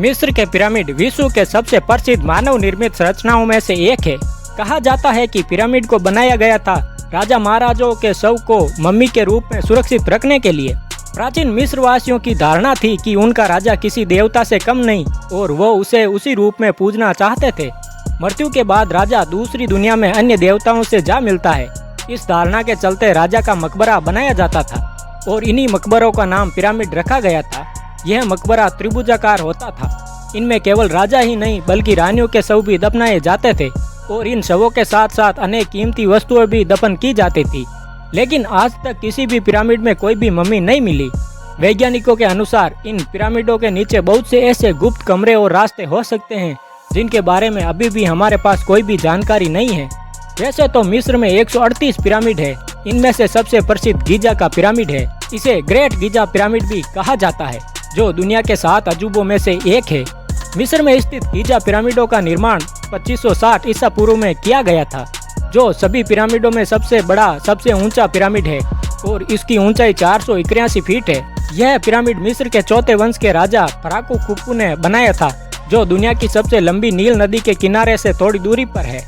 मिस्र के पिरामिड विश्व के सबसे प्रसिद्ध मानव निर्मित रचनाओं में से एक है। कहा जाता है कि पिरामिड को बनाया गया था राजा महाराजाओं के शव को मम्मी के रूप में सुरक्षित रखने के लिए। प्राचीन मिस्र वासियों की धारणा थी कि उनका राजा किसी देवता से कम नहीं और वो उसे उसी रूप में पूजना चाहते थे। मृत्यु के बाद राजा दूसरी दुनिया में अन्य देवताओं से जा मिलता है। इस धारणा के चलते राजा का मकबरा बनाया जाता था और इन्हीं मकबरों का नाम पिरामिड रखा गया था। यह मकबरा त्रिभुजाकार होता था। इनमें केवल राजा ही नहीं बल्कि रानियों के शव भी दफनाए जाते थे और इन शवों के साथ साथ अनेक कीमती वस्तुएं भी दफन की जाती थी। लेकिन आज तक किसी भी पिरामिड में कोई भी मम्मी नहीं मिली। वैज्ञानिकों के अनुसार इन पिरामिडों के नीचे बहुत से ऐसे गुप्त कमरे और रास्ते हो सकते हैं जिनके बारे में अभी भी हमारे पास कोई भी जानकारी नहीं है। वैसे तो मिस्र में 138 पिरामिड है। इनमें से सबसे प्रसिद्ध गीजा का पिरामिड है। इसे ग्रेट गीजा पिरामिड भी कहा जाता है, जो दुनिया के 7 अजूबों में से एक है। मिस्र में स्थित गीजा पिरामिडों का निर्माण 2560 ईसा पूर्व में किया गया था, जो सभी पिरामिडों में सबसे बड़ा सबसे ऊंचा पिरामिड है और इसकी ऊंचाई 481 फीट है। यह पिरामिड मिस्र के चौथे वंश के राजा फराकू खुफू ने बनाया था, जो दुनिया की सबसे लंबी नील नदी के किनारे से थोड़ी दूरी पर है।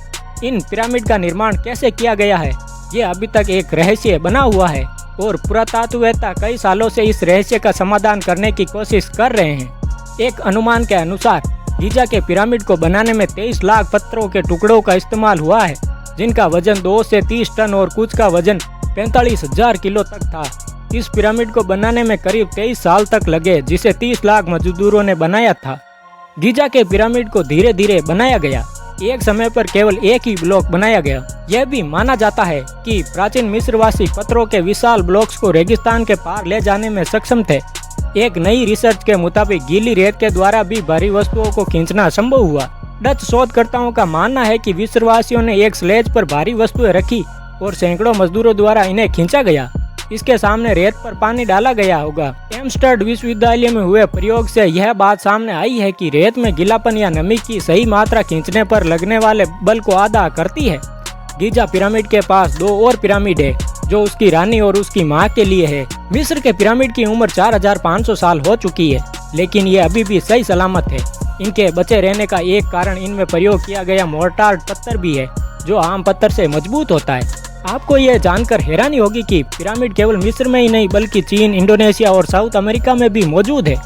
इन पिरामिड का निर्माण कैसे किया गया है, ये अभी तक एक रहस्य बना हुआ है और पुरातत्ववेत्ता कई सालों से इस रहस्य का समाधान करने की कोशिश कर रहे हैं। एक अनुमान के अनुसार गीजा के पिरामिड को बनाने में 23 लाख पत्थरों के टुकड़ों का इस्तेमाल हुआ है, जिनका वजन 2 से 30 टन और कुछ का वजन 45,000 किलो तक था। इस पिरामिड को बनाने में करीब 23 साल तक लगे, जिसे 30 लाख मजदूरों ने बनाया था। गीजा के पिरामिड को धीरे धीरे बनाया गया। एक समय पर केवल एक ही ब्लॉक बनाया गया। यह भी माना जाता है कि प्राचीन मिस्रवासी पत्थरों के विशाल ब्लॉक्स को रेगिस्तान के पार ले जाने में सक्षम थे। एक नई रिसर्च के मुताबिक गीली रेत के द्वारा भी भारी वस्तुओं को खींचना संभव हुआ। डच शोधकर्ताओं का मानना है कि मिस्रवासियों ने एक स्लेज पर भारी वस्तुएं रखी और सैकड़ों मजदूरों द्वारा इन्हें खींचा गया। इसके सामने रेत पर पानी डाला गया होगा। एम्स्टर्ड विश्वविद्यालय में हुए प्रयोग से यह बात सामने आई है कि रेत में गीलापन या नमी की सही मात्रा खींचने पर लगने वाले बल को आधा करती है। गीजा पिरामिड के पास 2 और पिरामिड है, जो उसकी रानी और उसकी मां के लिए है। मिस्र के पिरामिड की उम्र 4500 साल हो चुकी है, लेकिन ये अभी भी सही सलामत है। इनके बचे रहने का एक कारण इनमें प्रयोग किया गया मोर्टार पत्थर भी है, जो आम पत्थर से मजबूत होता है। आपको यह जानकर हैरानी होगी कि पिरामिड केवल मिस्र में ही नहीं बल्कि चीन, इंडोनेशिया और साउथ अमेरिका में भी मौजूद है।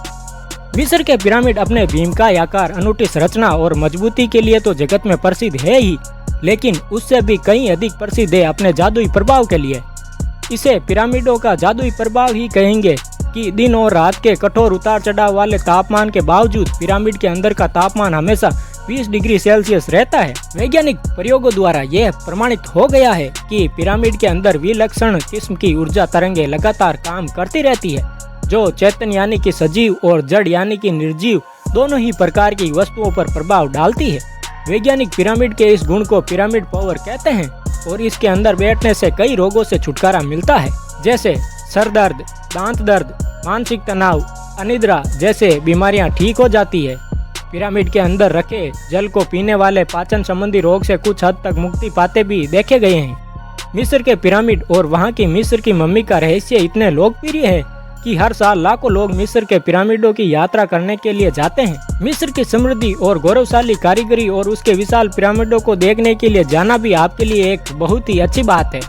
मिस्र के पिरामिड अपने भीमकाय आकार, अनूठी संरचना और मजबूती के लिए तो जगत में प्रसिद्ध है ही, लेकिन उससे भी कहीं अधिक प्रसिद्ध है अपने जादुई प्रभाव के लिए। इसे पिरामिडों का जादुई प्रभाव ही कहेंगे कि दिन और रात के कठोर उतार चढ़ाव वाले तापमान के बावजूद पिरामिड के अंदर का तापमान हमेशा 20 डिग्री सेल्सियस रहता है। वैज्ञानिक प्रयोगों द्वारा यह प्रमाणित हो गया है कि पिरामिड के अंदर विलक्षण किस्म की ऊर्जा तरंगे लगातार काम करती रहती है, जो चेतन यानी कि सजीव और जड़ यानी कि निर्जीव दोनों ही प्रकार की वस्तुओं पर प्रभाव डालती है। वैज्ञानिक पिरामिड के इस गुण को पिरामिड पावर कहते हैं और इसके अंदर बैठने से कई रोगों से छुटकारा मिलता है, जैसे सर दर्द, दांत दर्द, मानसिक तनाव, अनिद्रा जैसे बीमारियां ठीक हो जाती है। पिरामिड के अंदर रखे जल को पीने वाले पाचन संबंधी रोग से कुछ हद तक मुक्ति पाते भी देखे गए हैं। मिस्र के पिरामिड और वहां की मिस्र की मम्मी का रहस्य इतने लोकप्रिय है कि हर साल लाखों लोग मिस्र के पिरामिडों की यात्रा करने के लिए जाते हैं। मिस्र की समृद्धि और गौरवशाली कारीगरी और उसके विशाल पिरामिडों को देखने के लिए जाना भी आपके लिए एक बहुत ही अच्छी बात है।